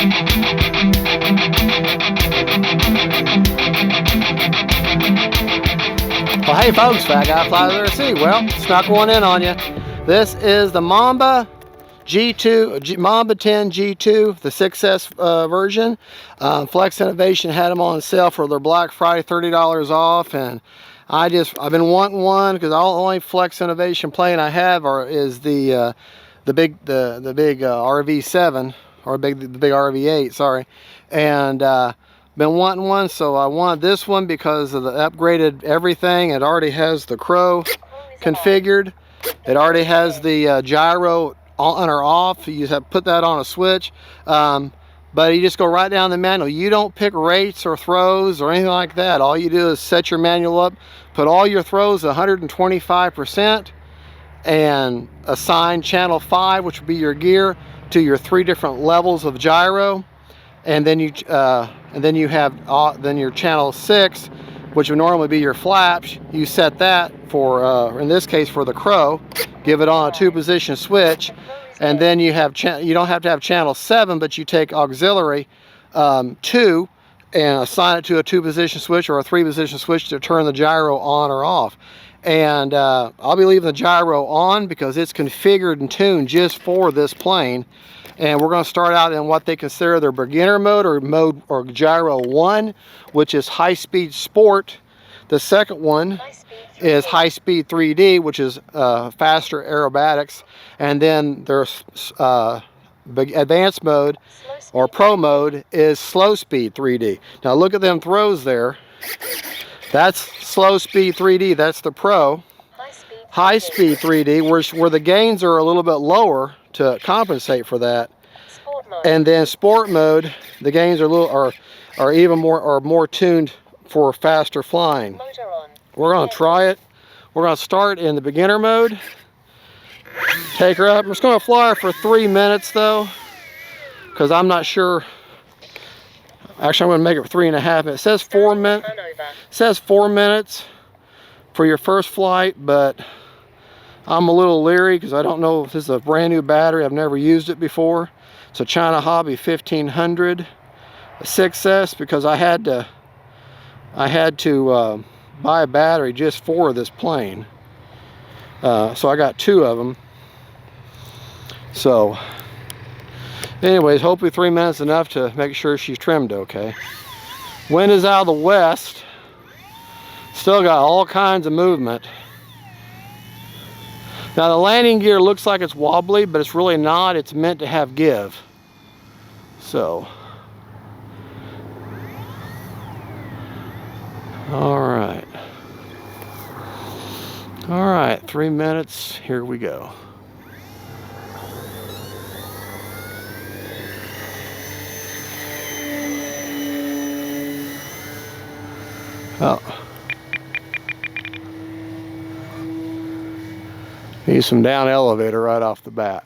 Well, hey folks, Fat Guy Flies FGFRC. Well, snuck one in on you. This is the Mamba G2, Mamba 10 G2, the 6S version. Flex Innovation had them on sale for their Black Friday, $30 off, and I've been wanting one because the only Flex Innovation plane I have is the big RV7 or the big RV8, sorry, and been wanting one, so I want this one because of the upgraded everything. It already has the crow configured. It already has the gyro on or off. You just have to put that on a switch. But you just go right down the manual. You don't pick rates or throws or anything like that. All you do is set your manual up, put all your throws 125%, and assign channel 5, which will be your gear, to your 3 different levels of gyro. And then you have then your channel 6, which would normally be your flaps. You set that for in this case for the crow, give it on a 2-position switch, and then you have you don't have to have channel 7, but you take auxiliary 2 and assign it to a 2-position switch or a 3-position switch to turn the gyro on or off. And I'll be leaving the gyro on because it's configured and tuned just for this plane. And we're going to start out in what they consider their beginner mode or gyro 1, which is high-speed sport. The second one is high-speed 3D, which is faster aerobatics. And then there's advanced mode or pro mode is slow-speed 3D. Now look at them throws there. That's slow-speed 3D. That's the pro. High-speed 3D, where the gains are a little bit lower to compensate for that. And then sport mode, the gains are even more tuned for faster flying. We're going to try it. We're going to start in the beginner mode. Take her up. I'm just going to fly her for 3 minutes though, because I'm not sure. Actually, I'm going to make it 3.5 minutes. It says 4 minutes. It says 4 minutes for your first flight, but I'm a little leery because I don't know if this is a brand new battery. I've never used it before. It's a China Hobby 1500 6S because I had to buy a battery just for this plane. So I got 2 of them. So anyways, hopefully 3 minutes enough to make sure she's trimmed okay. Wind is out of the west. Still got all kinds of movement. Now the landing gear looks like it's wobbly, but it's really not. It's meant to have give. So, all right. All right, 3 minutes, here we go. Oh. Need some down elevator right off the bat.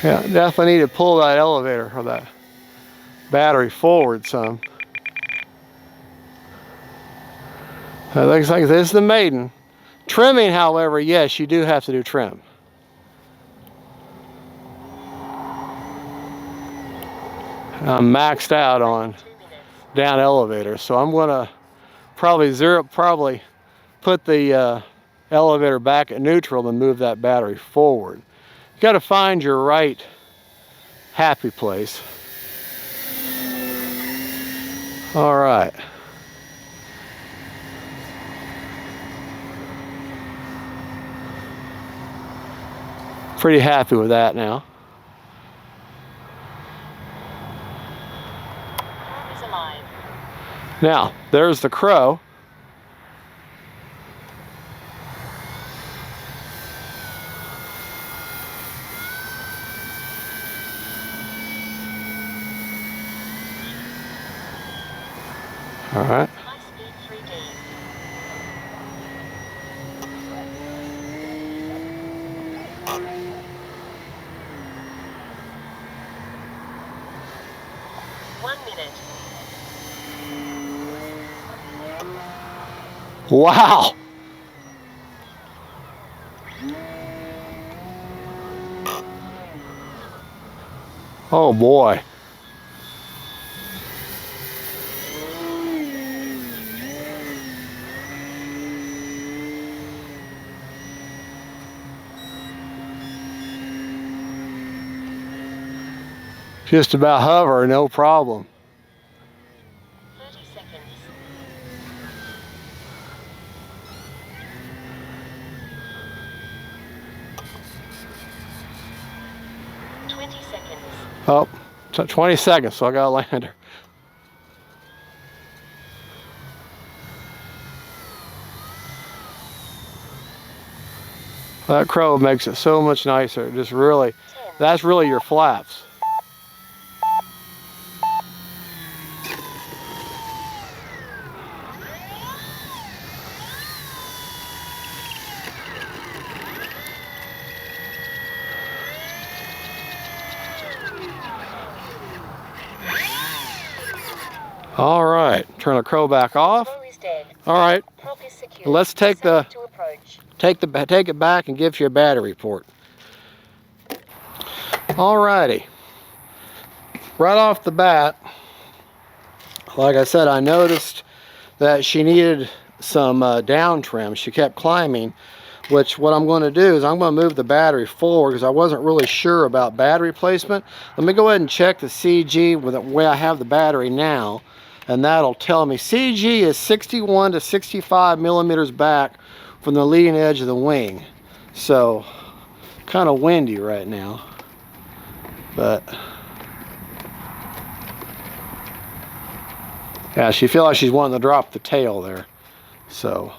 Yeah, definitely need to pull that elevator or that battery forward some. It looks like this is the Maiden. Trimming, however, yes, you do have to do trim. I'm maxed out on down elevator, so I'm gonna probably put the elevator back at neutral and move that battery forward. You got to find your right happy place. All right. Pretty happy with that now. Now, there's the crow. All right. Wow. Oh boy. Just about hover, no problem. 30 seconds. 20 seconds. Oh, 20 seconds, so I got a lander. That crow makes it so much nicer. Just really, that's really your flaps. All right, turn the crow back off. All right, let's take it back and give you a battery report. All righty, right off the bat, like I said, I noticed that she needed some down trim. She kept climbing, which what I'm going to do is I'm going to move the battery forward because I wasn't really sure about battery placement. Let me go ahead and check the CG with the way I have the battery now, and that'll tell me CG is 61 to 65 millimeters back from the leading edge of the wing. So kind of windy right now, but yeah, she feels like she's wanting to drop the tail there. So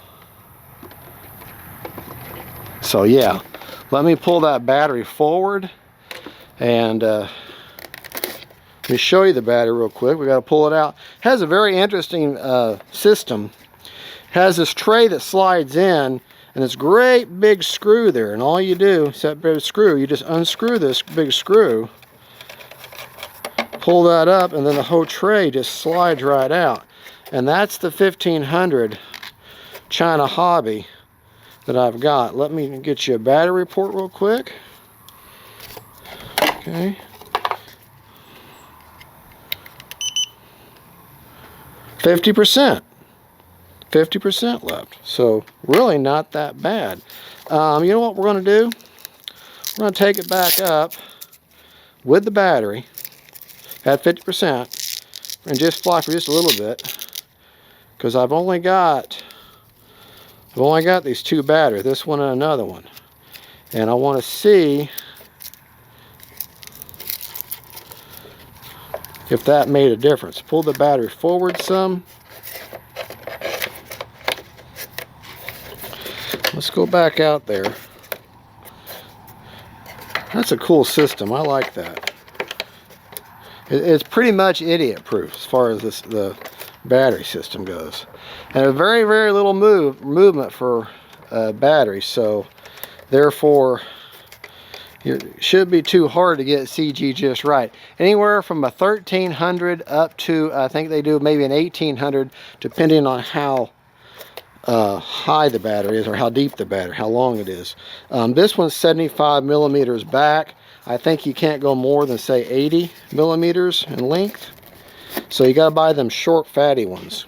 yeah, let me pull that battery forward and let me show you the battery real quick. We got to pull it out. It has a very interesting system. It has this tray that slides in and this great big screw there, and all you do is that big screw, you just unscrew this big screw, pull that up, and then the whole tray just slides right out. And that's the 1500 China Hobby that I've got. Let me get you a battery report real quick. Okay. 50%. 50% left. So really not that bad. You know what we're going to do? We're going to take it back up with the battery at 50% and just fly for just a little bit, because I've only got these two batteries, this one and another one, and I want to see if that made a difference. Pull the battery forward some. Let's go back out there. That's a cool system. I like that. It's pretty much idiot proof as far as the battery system goes, and a very, very little movement for battery, so therefore it should be too hard to get CG just right. Anywhere from a 1300 up to, I think they do maybe an 1800, depending on how high the battery is, or how deep the battery, how long it is. This one's 75 millimeters back. I think you can't go more than, say, 80 millimeters in length. So you got to buy them short, fatty ones.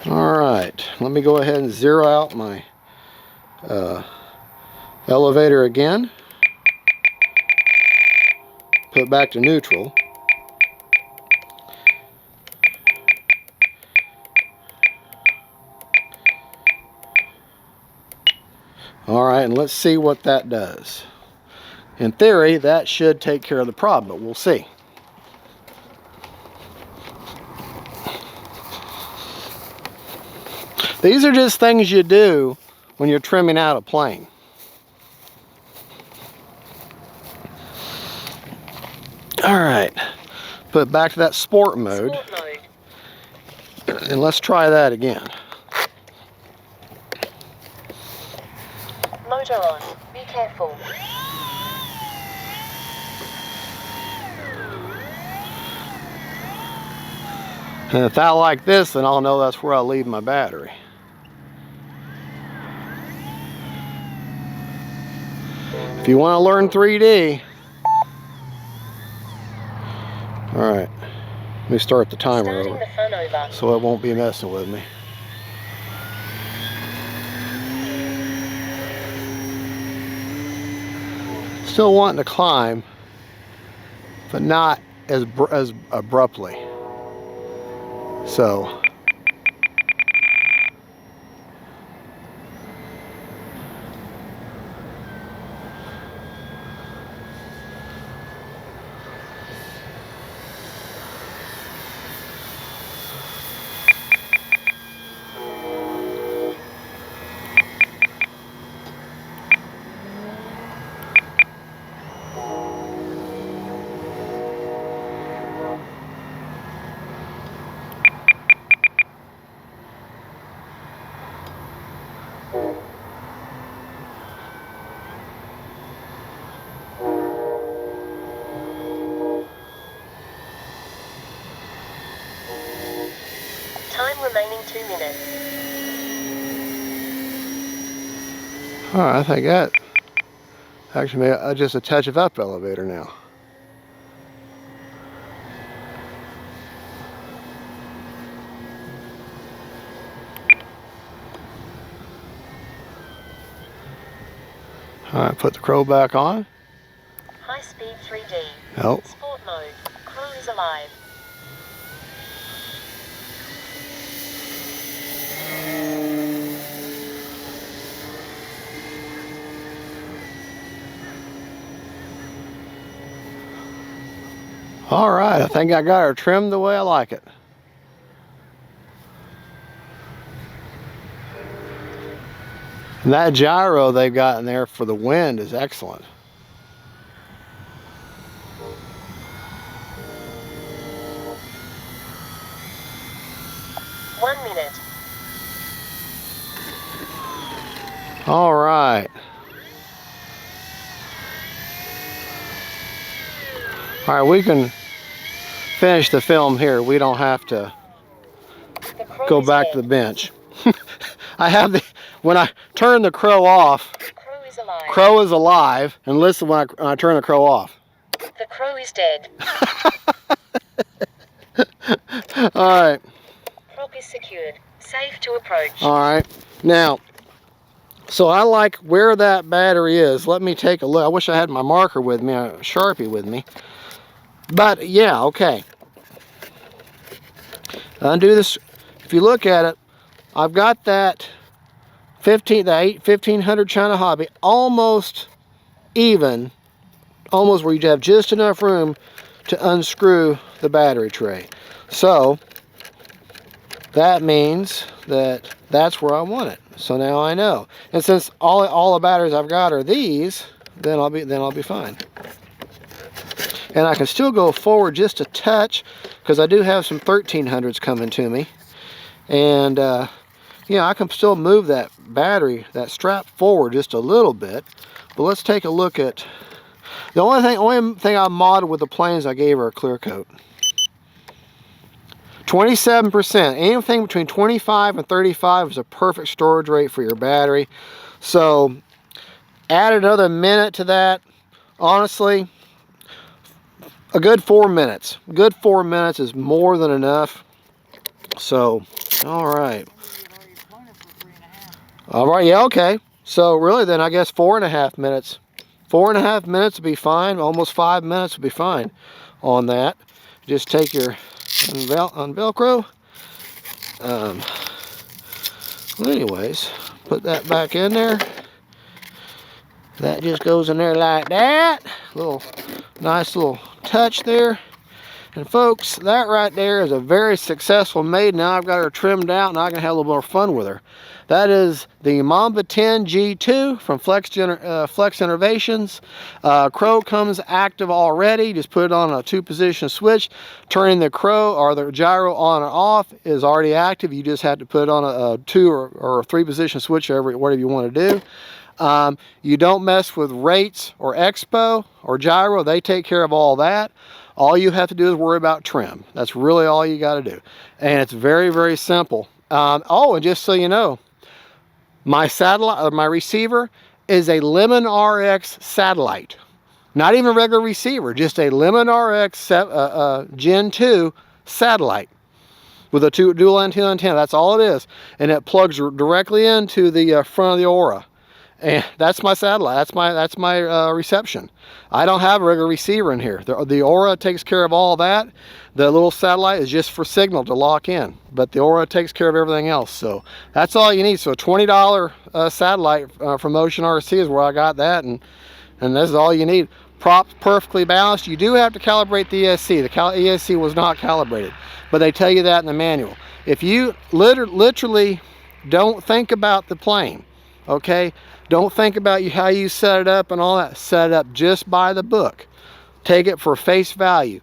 All right, let me go ahead and zero out my elevator again. Put it back to neutral. All right, and let's see what that does. In theory, that should take care of the problem, but we'll see. These are just things you do when you're trimming out a plane. All right, put it back to that sport mode. And let's try that again. Motor on. Be careful. And if I like this, then I'll know that's where I'll leave my battery. If you want to learn 3D, all right, let me start the timer over so it won't be messing with me. Still wanting to climb, but not as abruptly. So Time remaining 2 minutes. all right, I think that actually just a touch of up elevator now. All right, put the crow back on. High speed 3D. Nope. Sport mode. Crow is alive. All right, I think I got her trimmed the way I like it. And that gyro they've got in there for the wind is excellent. One minute. All right. All right, we can finish the film here. We don't have to go back to the bench. I have the, when I turn the crow off, Crow is alive. crow is alive, and listen when I turn the crow off. The crow is dead. All right. Prop is secured. Safe to approach. All right. Now, so I like where that battery is. Let me take a look. I wish I had my marker with me, a Sharpie with me. But yeah, okay. Undo this. If you look at it, I've got that 1500 China Hobby almost even, almost where you have just enough room to unscrew the battery tray. So that means that that's where I want it. So now I know. And since all the batteries I've got are these, then I'll be fine. And I can still go forward just a touch because I do have some 1300s coming to me. And yeah, I can still move that battery, that strap forward just a little bit. But let's take a look at the only thing I modded with the planes, I gave her a clear coat. 27%. Anything between 25 and 35 is a perfect storage rate for your battery. So add another minute to that. Honestly, a good 4 minutes. Good 4 minutes is more than enough. So, all right. All right, yeah, okay. So really then I guess 4.5 minutes. 4.5 minutes would be fine. Almost 5 minutes would be fine on that. Just take your Velcro. Well, anyways, put that back in there. That just goes in there like that. Nice little touch there. And folks, that right there is a very successful Maiden. Now I've got her trimmed out and I can have a little more fun with her. That is the Mamba 10 G2 from Flex Innovations. Crow comes active already. Just put it on a 2-position switch. Turning the crow or the gyro on or off is already active. You just have to put it on a 2 or 3-position switch, whatever you want to do. You don't mess with rates or expo or gyro. They take care of all that. All you have to do is worry about trim. That's really all you got to do. And it's very, very simple. Oh, and just so you know, my satellite, my receiver is a Lemon RX satellite. Not even a regular receiver, just a Lemon RX Gen 2 satellite with a dual antenna. That's all it is. And it plugs directly into the front of the Aura. And that's my satellite. That's my reception. I don't have a regular receiver in here. The Aura takes care of all that. The little satellite is just for signal to lock in, but the Aura takes care of everything else. So that's all you need. So a $20 satellite from Ocean RC is where I got that, and this is all you need. Props perfectly balanced. You do have to calibrate the ESC. The ESC was not calibrated, but they tell you that in the manual. If you literally don't think about the plane, okay, don't think about how you set it up and all that. Set it up just by the book. Take it for face value.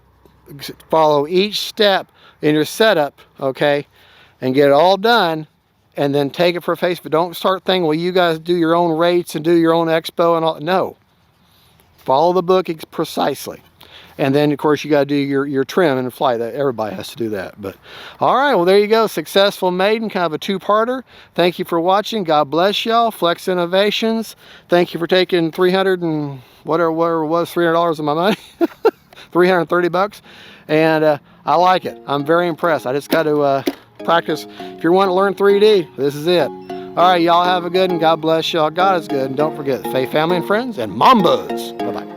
Follow each step in your setup, okay, and get it all done, and then take it for face. But don't start thinking, well, you guys do your own rates and do your own expo and all. No. Follow the book precisely. And then, of course, you got to do your trim and flight. Everybody has to do that. But, all right, well, there you go. Successful Maiden, kind of a two-parter. Thank you for watching. God bless y'all. Flex Innovations. Thank you for taking $300 and whatever it was, $300 of my money. 330 bucks. And I like it. I'm very impressed. I just got to practice. If you want to learn 3D, this is it. All right, y'all have a good one. God bless y'all. God is good. And don't forget, faith, family, and friends, and Mambas. Bye-bye.